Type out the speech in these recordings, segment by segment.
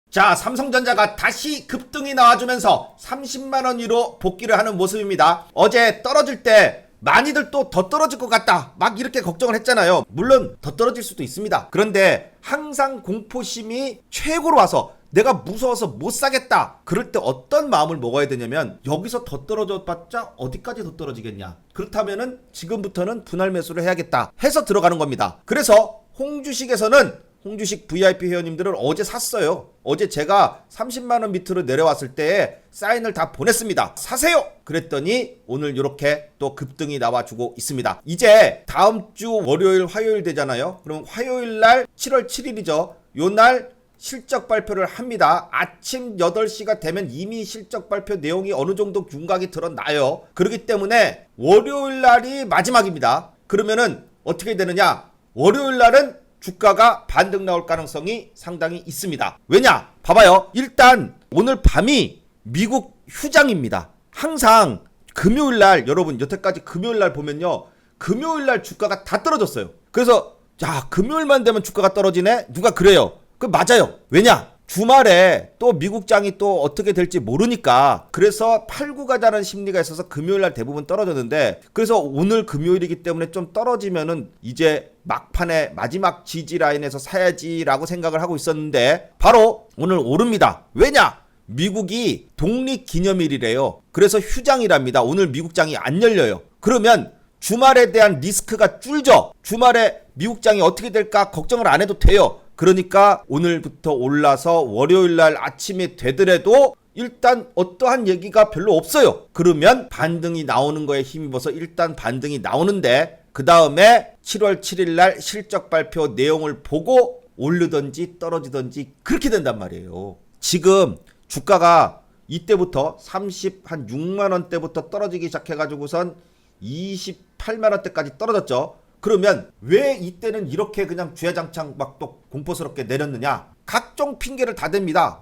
자, 삼성전자가 다시 급등이 나와주면서 30만원 위로 복귀를 하는 모습입니다. 어제 떨어질 때 많이들 또 더 떨어질 것 같다 막 이렇게 걱정을 했잖아요. 물론 더 떨어질 수도 있습니다. 그런데 항상 공포심이 최고로 와서 내가 무서워서 못 사겠다 그럴 때 어떤 마음을 먹어야 되냐면, 여기서 더 떨어져 봤자 어디까지 더 떨어지겠냐, 그렇다면은 지금부터는 분할 매수를 해야겠다 해서 들어가는 겁니다. 그래서 홍주식에서는 홍주식 VIP 회원님들을 어제 샀어요. 어제 제가 30만원 밑으로 내려왔을 때 사인을 다 보냈습니다. 사세요! 그랬더니 오늘 이렇게 또 급등이 나와주고 있습니다. 이제 다음 주 월요일 화요일 되잖아요. 그럼 화요일 날 7월 7일이죠. 요날 실적 발표를 합니다. 아침 8시가 되면 이미 실적 발표 내용이 어느 정도 윤곽이 드러나요. 그렇기 때문에 월요일 날이 마지막입니다. 그러면은 어떻게 되느냐? 월요일 날은 주가가 반등 나올 가능성이 상당히 있습니다. 왜냐? 봐봐요. 일단 오늘 밤이 미국 휴장입니다. 항상 금요일날, 여러분 여태까지 금요일날 보면요, 금요일날 주가가 다 떨어졌어요. 그래서 야, 금요일만 되면 주가가 떨어지네? 누가 그래요? 그 맞아요. 왜냐? 주말에 또 미국장이 또 어떻게 될지 모르니까, 그래서 팔고 가자는 심리가 있어서 금요일날 대부분 떨어졌는데, 그래서 오늘 금요일이기 때문에 좀 떨어지면은 이제 막판에 마지막 지지 라인에서 사야지라고 생각을 하고 있었는데 바로 오늘 오릅니다. 왜냐? 미국이 독립기념일이래요. 그래서 휴장이랍니다. 오늘 미국장이 안 열려요. 그러면 주말에 대한 리스크가 줄죠. 주말에 미국장이 어떻게 될까 걱정을 안 해도 돼요. 그러니까 오늘부터 올라서 월요일날 아침에 되더라도 일단 어떠한 얘기가 별로 없어요. 그러면 반등이 나오는 거에 힘입어서 일단 반등이 나오는데, 그 다음에 7월 7일날 실적 발표 내용을 보고 오르든지 떨어지든지 그렇게 된단 말이에요. 지금 주가가 이때부터 36만원대부터 떨어지기 시작해가지고선 28만원대까지 떨어졌죠. 그러면 왜 이때는 이렇게 그냥 주야장창 막 또 공포스럽게 내렸느냐? 각종 핑계를 다 댑니다.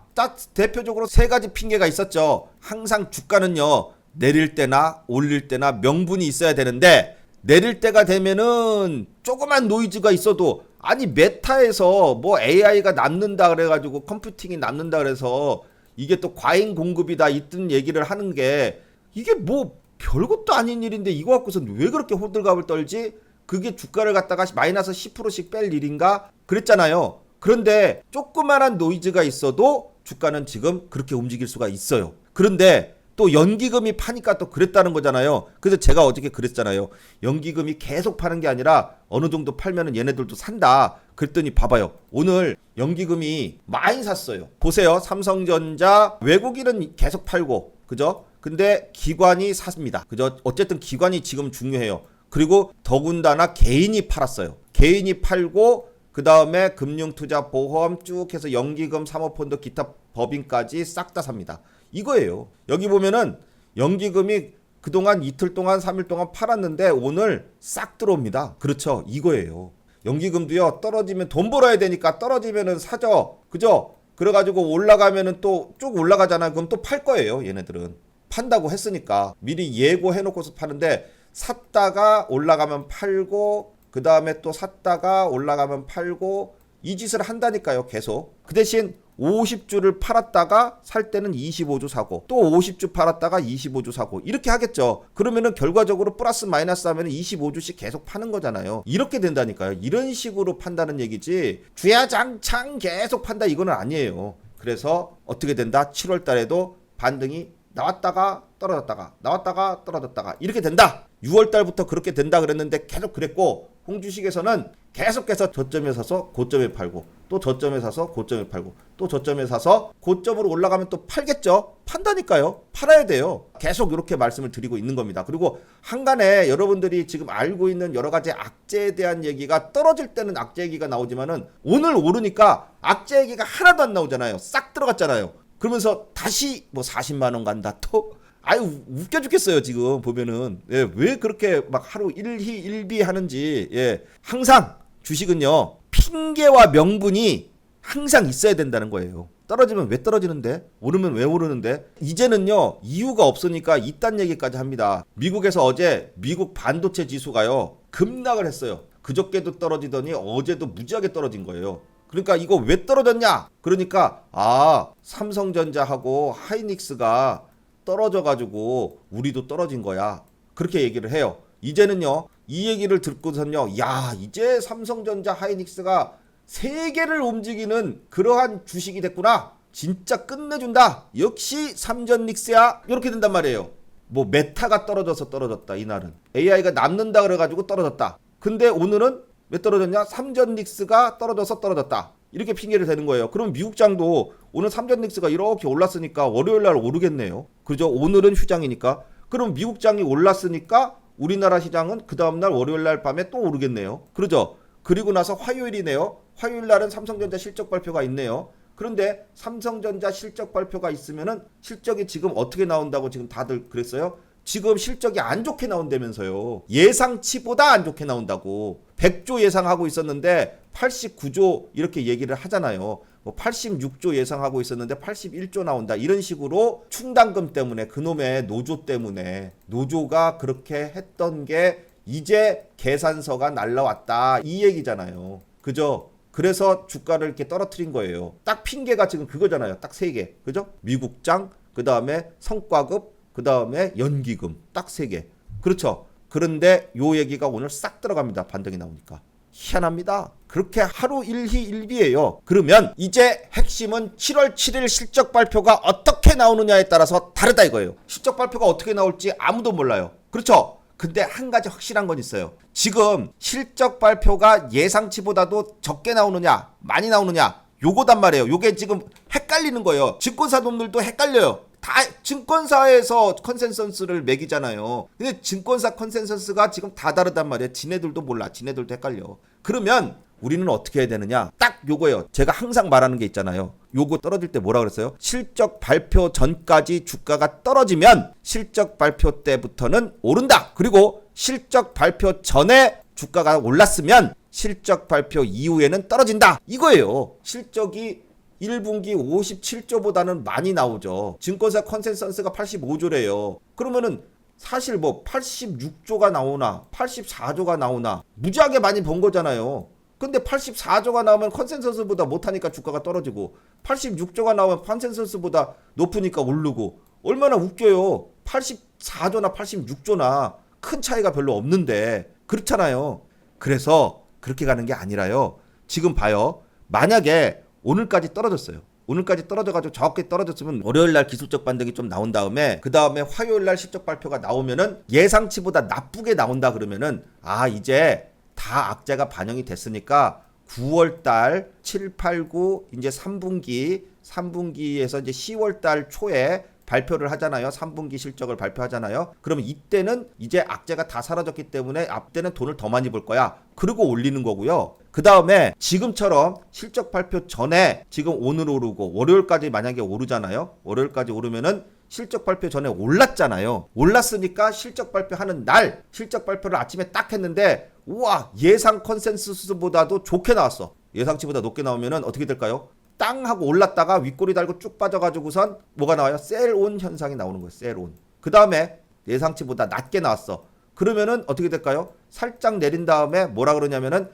대표적으로 세 가지 핑계가 있었죠. 항상 주가는요, 내릴 때나 올릴 때나 명분이 있어야 되는데, 내릴 때가 되면은 조그만 노이즈가 있어도, 아니 메타에서 뭐 AI가 남는다 그래가지고 컴퓨팅이 남는다 그래서 이게 또 과잉 공급이다 이런 얘기를 하는 게, 이게 뭐 별것도 아닌 일인데 이거 갖고선 왜 그렇게 호들갑을 떨지? 그게 주가를 갖다가 마이너스 10%씩 뺄 일인가? 그랬잖아요. 그런데 조그만한 노이즈가 있어도 주가는 지금 그렇게 움직일 수가 있어요. 그런데 또 연기금이 파니까 또 그랬다는 거잖아요. 그래서 제가 어저께 그랬잖아요. 연기금이 계속 파는 게 아니라 어느 정도 팔면은 얘네들도 산다. 그랬더니 봐봐요. 오늘 연기금이 많이 샀어요. 보세요. 삼성전자 외국인은 계속 팔고, 그죠? 근데 기관이 샀습니다. 그죠? 어쨌든 기관이 지금 중요해요. 그리고 더군다나 개인이 팔았어요. 개인이 팔고, 그 다음에 금융투자보험 쭉 해서 연기금, 사모펀드, 기타 법인까지 싹 다 삽니다. 이거예요. 여기 보면은 연기금이 그동안 이틀 동안 3일 동안 팔았는데 오늘 싹 들어옵니다. 그렇죠. 이거예요. 연기금도요, 떨어지면 돈 벌어야 되니까 떨어지면은 사죠. 그죠? 그래가지고 올라가면은 또 쭉 올라가잖아요. 그럼 또 팔 거예요. 얘네들은 판다고 했으니까 미리 예고해놓고서 파는데, 샀다가 올라가면 팔고, 그 다음에 또 샀다가 올라가면 팔고, 이 짓을 한다니까요. 계속. 그 대신 50주를 팔았다가 살 때는 25주 사고, 또 50주 팔았다가 25주 사고, 이렇게 하겠죠. 그러면은 결과적으로 플러스 마이너스 하면 25주씩 계속 파는 거잖아요. 이렇게 된다니까요. 이런 식으로 판다는 얘기지 주야장창 계속 판다 이거는 아니에요. 그래서 어떻게 된다? 7월 달에도 반등이 나왔다가 떨어졌다가 나왔다가 떨어졌다가 이렇게 된다. 6월 달부터 그렇게 된다 그랬는데 계속 그랬고, 홍주식에서는 계속해서 저점에 사서 고점에 팔고, 또 저점에 사서 고점에 팔고, 또 저점에 사서 고점으로 올라가면 또 팔겠죠. 판다니까요. 팔아야 돼요. 계속 이렇게 말씀을 드리고 있는 겁니다. 그리고 한간에 여러분들이 지금 알고 있는 여러 가지 악재에 대한 얘기가, 떨어질 때는 악재 얘기가 나오지만은 오늘 오르니까 악재 얘기가 하나도 안 나오잖아요. 싹 들어갔잖아요. 그러면서 다시 뭐 40만원 간다 또, 아유 웃겨 죽겠어요 지금 보면은. 예, 왜 그렇게 막 하루 일희 일비 하는지. 예, 항상 주식은요, 핑계와 명분이 항상 있어야 된다는 거예요. 떨어지면 왜 떨어지는데, 오르면 왜 오르는데, 이제는요 이유가 없으니까 이딴 얘기까지 합니다. 미국에서 어제 미국 반도체 지수가요 급락을 했어요. 그저께도 떨어지더니 어제도 무지하게 떨어진 거예요. 그러니까 이거 왜 떨어졌냐? 그러니까 삼성전자하고 하이닉스가 떨어져가지고 우리도 떨어진 거야. 그렇게 얘기를 해요. 이제는요, 이 얘기를 듣고선요, 야, 이제 삼성전자 하이닉스가 세계를 움직이는 그러한 주식이 됐구나. 진짜 끝내준다. 역시 삼전닉스야. 이렇게 된단 말이에요. 뭐 메타가 떨어져서 떨어졌다. 이날은 AI가 남는다 그래가지고 떨어졌다. 근데 오늘은 왜 떨어졌냐? 삼전닉스가 떨어져서 떨어졌다. 이렇게 핑계를 대는 거예요. 그럼 미국장도 오늘 삼전닉스가 이렇게 올랐으니까 월요일날 오르겠네요. 그죠? 오늘은 휴장이니까. 그럼 미국장이 올랐으니까 우리나라 시장은 그 다음날 월요일날 밤에 또 오르겠네요. 그러죠? 그리고 나서 화요일이네요. 화요일날은 삼성전자 실적 발표가 있네요. 그런데 삼성전자 실적 발표가 있으면은 실적이 지금 어떻게 나온다고 지금 다들 그랬어요? 지금 실적이 안 좋게 나온다면서요. 예상치보다 안 좋게 나온다고. 100조 예상하고 있었는데 89조 이렇게 얘기를 하잖아요. 뭐 86조 예상하고 있었는데 81조 나온다. 이런 식으로 충당금 때문에, 그놈의 노조 때문에, 노조가 그렇게 했던 게 이제 계산서가 날라왔다. 이 얘기잖아요. 그죠? 그래서 주가를 이렇게 떨어뜨린 거예요. 딱 핑계가 지금 그거잖아요. 딱 세 개. 그죠? 미국장, 그 다음에 성과급, 그 다음에 연기금. 딱 세 개. 그렇죠? 그런데 요 얘기가 오늘 싹 들어갑니다. 반등이 나오니까. 희한합니다. 그렇게 하루 일희일비예요. 그러면 이제 핵심은 7월 7일 실적 발표가 어떻게 나오느냐에 따라서 다르다 이거예요. 실적 발표가 어떻게 나올지 아무도 몰라요. 그렇죠? 근데 한 가지 확실한 건 있어요. 지금 실적 발표가 예상치보다도 적게 나오느냐, 많이 나오느냐, 요거단 말이에요. 요게 지금 헷갈리는 거예요. 증권사 놈들도 헷갈려요. 다 증권사에서 컨센서스를 매기잖아요. 근데 증권사 컨센서스가 지금 다 다르단 말이에요. 지네들도 몰라. 지네들도 헷갈려. 그러면 우리는 어떻게 해야 되느냐? 딱 요거예요. 제가 항상 말하는 게 있잖아요. 요거 떨어질 때 뭐라 그랬어요? 실적 발표 전까지 주가가 떨어지면 실적 발표 때부터는 오른다. 그리고 실적 발표 전에 주가가 올랐으면 실적 발표 이후에는 떨어진다. 이거예요. 실적이 1분기 57조보다는 많이 나오죠. 증권사 컨센서스가 85조래요. 그러면은 사실 뭐 86조가 나오나 84조가 나오나 무지하게 많이 번 거잖아요. 근데 84조가 나오면 컨센서스보다 못하니까 주가가 떨어지고 86조가 나오면 컨센서스보다 높으니까 오르고 얼마나 웃겨요. 84조나 86조나 큰 차이가 별로 없는데 그렇잖아요. 그래서 그렇게 가는 게 아니라요. 지금 봐요. 만약에 오늘까지 떨어졌어요. 오늘까지 떨어져가지고 저렇게 떨어졌으면 월요일날 기술적 반등이 좀 나온 다음에 그 다음에 화요일날 실적 발표가 나오면은 예상치보다 나쁘게 나온다 그러면은 이제 다 악재가 반영이 됐으니까 9월달 7, 8, 9 이제 3분기에서 이제 10월달 초에 발표를 하잖아요. 3분기 실적을 발표하잖아요. 그러면 이때는 이제 악재가 다 사라졌기 때문에 앞때는 돈을 더 많이 벌 거야. 그리고 올리는 거고요. 그 다음에 지금처럼 실적 발표 전에 지금 오늘 오르고 월요일까지 만약에 오르잖아요. 월요일까지 오르면은 실적 발표 전에 올랐잖아요. 올랐으니까 실적 발표하는 날 실적 발표를 아침에 딱 했는데 우와 예상 컨센서스보다도 좋게 나왔어. 예상치보다 높게 나오면은 어떻게 될까요? 땅 하고 올랐다가 윗꼬리 달고 쭉 빠져가지고선 뭐가 나와요? 셀온 현상이 나오는 거예요. 셀온. 그 다음에 예상치보다 낮게 나왔어. 그러면은 어떻게 될까요? 살짝 내린 다음에 뭐라 그러냐면은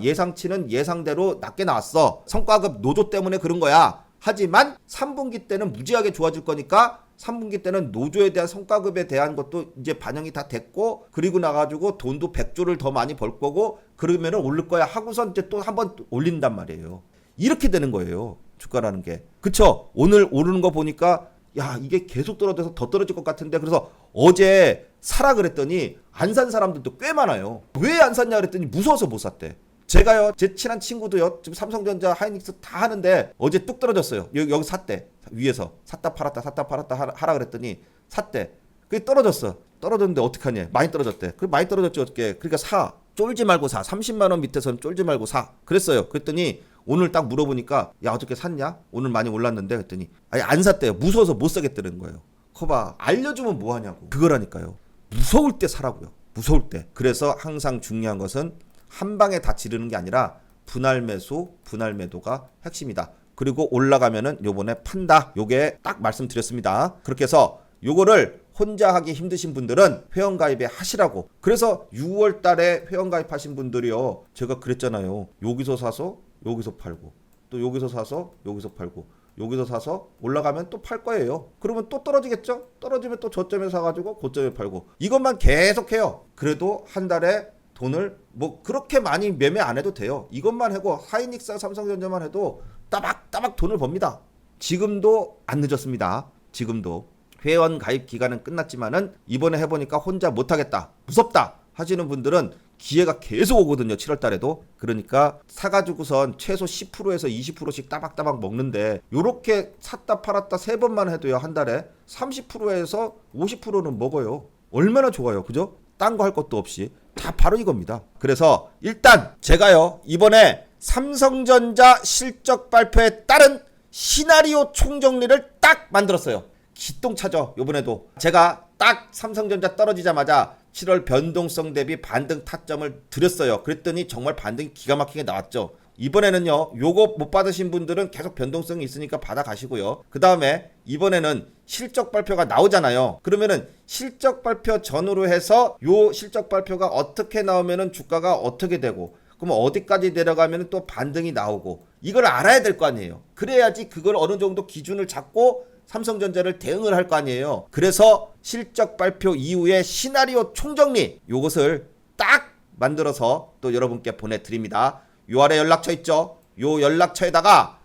예상치는 예상대로 낮게 나왔어. 성과급 노조 때문에 그런 거야. 하지만 3분기 때는 무지하게 좋아질 거니까 3분기 때는 노조에 대한 성과급에 대한 것도 이제 반영이 다 됐고 그리고 나가지고 돈도 100조를 더 많이 벌 거고 그러면은 오를 거야 하고선 이제 또 한번 올린단 말이에요. 이렇게 되는 거예요. 주가라는 게. 그쵸? 오늘 오르는 거 보니까 야 이게 계속 떨어져서 더 떨어질 것 같은데 그래서 어제 사라 그랬더니 안 산 사람들도 꽤 많아요. 왜 안 샀냐 그랬더니 무서워서 못 샀대. 제가요 제 친한 친구도요 지금 삼성전자 하이닉스 다 하는데 어제 뚝 떨어졌어요. 여기 샀대. 위에서 샀다 팔았다 하라 그랬더니 샀대. 그게 떨어졌어. 떨어졌는데 어떡하냐. 많이 떨어졌대. 그래 많이 떨어졌지 어떻게. 그러니까 사. 쫄지 말고 사. 30만 원 밑에서는 쫄지 말고 사. 그랬어요. 그랬더니 오늘 딱 물어보니까 야 어떻게 샀냐? 오늘 많이 올랐는데 그랬더니 안 샀대요. 무서워서 못 사겠다는 거예요. 거봐 알려주면 뭐하냐고. 그거라니까요. 무서울 때 사라고요. 무서울 때. 그래서 항상 중요한 것은 한 방에 다 지르는 게 아니라 분할 매수, 분할 매도가 핵심이다. 그리고 올라가면은 요번에 판다. 요게 딱 말씀드렸습니다. 그렇게 해서 요거를 혼자 하기 힘드신 분들은 회원가입에 하시라고. 그래서 6월 달에 회원가입 하신 분들이요. 제가 그랬잖아요. 여기서 사서 여기서 팔고 또 여기서 사서 여기서 팔고 여기서 사서 올라가면 또 팔 거예요. 그러면 또 떨어지겠죠? 떨어지면 또 저점에 사가지고 고점에 팔고 이것만 계속해요. 그래도 한 달에 돈을 뭐 그렇게 많이 매매 안 해도 돼요. 이것만 하고 하이닉스와 삼성전자만 해도 따박따박 돈을 법니다. 지금도 안 늦었습니다. 지금도 회원 가입 기간은 끝났지만은 이번에 해보니까 혼자 못하겠다, 무섭다 하시는 분들은 기회가 계속 오거든요. 7월 달에도. 그러니까 사가지고선 최소 10%에서 20%씩 따박따박 먹는데 요렇게 샀다 팔았다 3번만 해도요. 한 달에 30%에서 50%는 먹어요. 얼마나 좋아요. 그죠? 딴 거 할 것도 없이 다 바로 이겁니다. 그래서 일단 제가요 이번에 삼성전자 실적 발표에 따른 시나리오 총정리를 딱 만들었어요. 기똥차죠. 요번에도 제가 딱 삼성전자 떨어지자마자 7월 변동성 대비 반등 타점을 드렸어요. 그랬더니 정말 반등이 기가 막히게 나왔죠. 이번에는요 요거 못 받으신 분들은 계속 변동성이 있으니까 받아 가시고요. 그 다음에 이번에는 실적 발표가 나오잖아요. 그러면은 실적 발표 전후로 해서 요 실적 발표가 어떻게 나오면은 주가가 어떻게 되고 그럼 어디까지 내려가면은 또 반등이 나오고 이걸 알아야 될 거 아니에요. 그래야지 그걸 어느 정도 기준을 잡고 삼성전자를 대응을 할 거 아니에요. 그래서 실적 발표 이후에 시나리오 총정리 요것을 딱 만들어서 또 여러분께 보내드립니다. 요 아래 연락처 있죠? 요 연락처에다가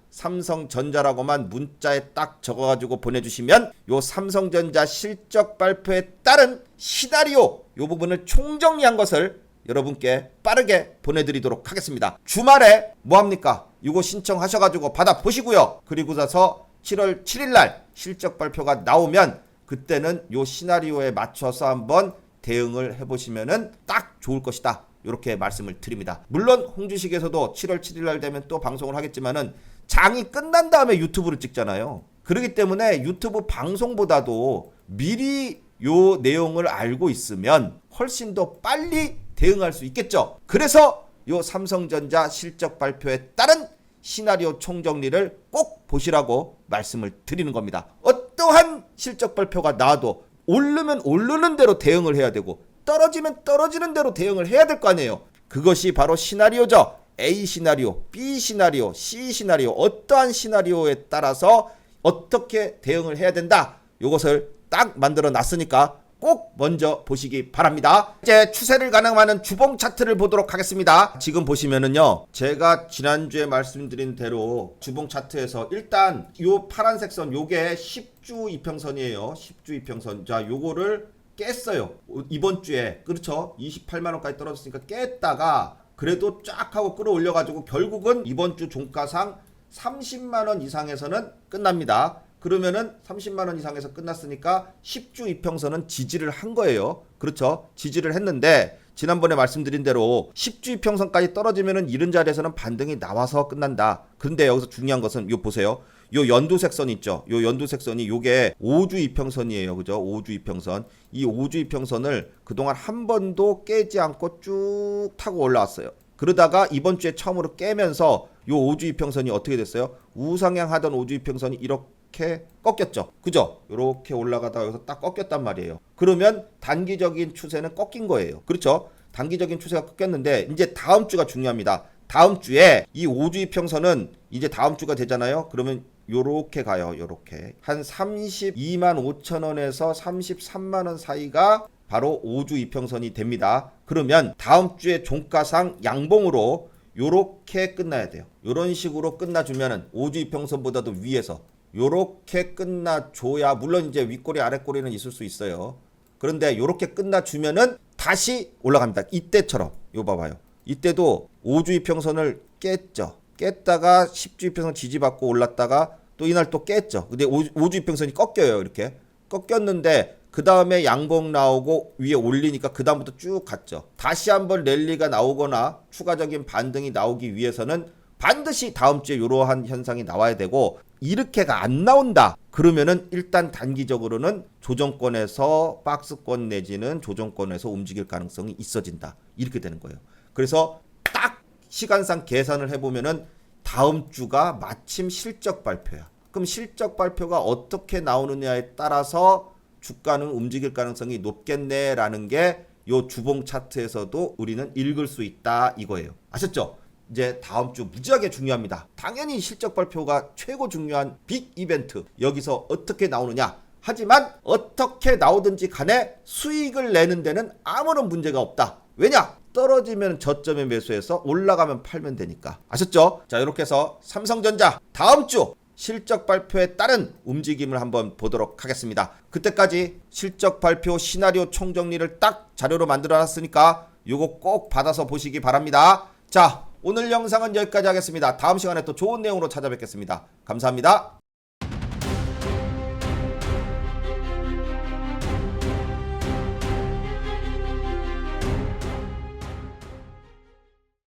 삼성전자라고만 문자에 딱 적어가지고 보내주시면 요 삼성전자 실적 발표에 따른 시나리오 요 부분을 총정리한 것을 여러분께 빠르게 보내드리도록 하겠습니다. 주말에 뭐합니까? 이거 신청하셔가지고 받아보시고요. 그리고 나서 7월 7일날 실적 발표가 나오면 그때는 요 시나리오에 맞춰서 한번 대응을 해보시면은 딱 좋을 것이다. 이렇게 말씀을 드립니다. 물론 홍주식에서도 7월 7일날 되면 또 방송을 하겠지만은 장이 끝난 다음에 유튜브를 찍잖아요. 그렇기 때문에 유튜브 방송보다도 미리 요 내용을 알고 있으면 훨씬 더 빨리 대응할 수 있겠죠. 그래서 요 삼성전자 실적 발표에 따른 시나리오 총정리를 꼭 보시라고 말씀을 드리는 겁니다. 어떠한 실적 발표가 나와도 오르면 오르는 대로 대응을 해야 되고 떨어지면 떨어지는 대로 대응을 해야 될 거 아니에요. 그것이 바로 시나리오죠. A 시나리오, B 시나리오, C 시나리오 어떠한 시나리오에 따라서 어떻게 대응을 해야 된다. 이것을 딱 만들어 놨으니까 꼭 먼저 보시기 바랍니다. 이제 추세를 가늠하는 주봉 차트를 보도록 하겠습니다. 지금 보시면은요 제가 지난주에 말씀드린 대로 주봉 차트에서 일단 요 파란색 선 요게 10주 이평선이에요. 10주 이평선. 자 요거를 깼어요. 이번 주에 그렇죠. 28만원까지 떨어졌으니까 깼다가 그래도 쫙 하고 끌어올려 가지고 결국은 이번 주 종가상 30만원 이상에서는 끝납니다. 그러면은 30만원 이상에서 끝났으니까 10주 이평선은 지지를 한 거예요. 그렇죠. 지지를 했는데 지난번에 말씀드린 대로 10주 이평선까지 떨어지면은 이른 자리에서는 반등이 나와서 끝난다. 근데 여기서 중요한 것은 요 보세요. 요 연두색 선 있죠. 요 연두색 선이 요게 5주 이평선이에요. 그죠? 5주 이평선. 이 5주 이평선을 그동안 한 번도 깨지 않고 쭉 타고 올라왔어요. 그러다가 이번 주에 처음으로 깨면서 요 5주 이평선이 어떻게 됐어요? 우상향 하던 5주 이평선이 이렇게 꺾였죠. 그죠? 이렇게 올라가다가 여기서 딱 꺾였단 말이에요. 그러면 단기적인 추세는 꺾인 거예요. 그렇죠? 단기적인 추세가 꺾였는데 이제 다음 주가 중요합니다. 다음 주에 이 5주 이평선은 이제 다음 주가 되잖아요. 그러면 요렇게 가요. 요렇게 한 32만 5천 원에서 33만원 사이가 바로 5주 이평선이 됩니다. 그러면 다음 주에 종가상 양봉으로 요렇게 끝나야 돼요. 요런 식으로 끝나주면은 5주 이평선보다도 위에서 요렇게 끝나줘야, 물론 이제 윗꼬리 아랫꼬리는 있을 수 있어요. 그런데 요렇게 끝나주면은 다시 올라갑니다. 이때처럼. 요 봐봐요. 이때도 5주 이평선을 깼죠. 깼다가 10주 이평선 지지받고 올랐다가 또 이날 또 깼죠. 근데 5주 이평선이 꺾여요. 이렇게 꺾였는데 그 다음에 양봉 나오고 위에 올리니까 그 다음부터 쭉 갔죠. 다시 한번 랠리가 나오거나 추가적인 반등이 나오기 위해서는 반드시 다음 주에 이러한 현상이 나와야 되고, 이렇게가 안 나온다 그러면은 일단 단기적으로는 조정권에서 박스권 내지는 조정권에서 움직일 가능성이 있어진다. 이렇게 되는 거예요. 그래서 딱 시간상 계산을 해보면은 다음 주가 마침 실적 발표야. 그럼 실적 발표가 어떻게 나오느냐에 따라서 주가는 움직일 가능성이 높겠네라는 게 요 주봉 차트에서도 우리는 읽을 수 있다 이거예요. 아셨죠? 이제 다음 주 무지하게 중요합니다. 당연히 실적 발표가 최고 중요한 빅 이벤트. 여기서 어떻게 나오느냐. 하지만 어떻게 나오든지 간에 수익을 내는 데는 아무런 문제가 없다. 왜냐? 떨어지면 저점에 매수해서 올라가면 팔면 되니까. 아셨죠? 자, 이렇게 해서 삼성전자 다음 주 실적 발표에 따른 움직임을 한번 보도록 하겠습니다. 그때까지 실적 발표 시나리오 총정리를 딱 자료로 만들어 놨으니까 요거 꼭 받아서 보시기 바랍니다. 자, 오늘 영상은 여기까지 하겠습니다. 다음 시간에 또 좋은 내용으로 찾아뵙겠습니다. 감사합니다.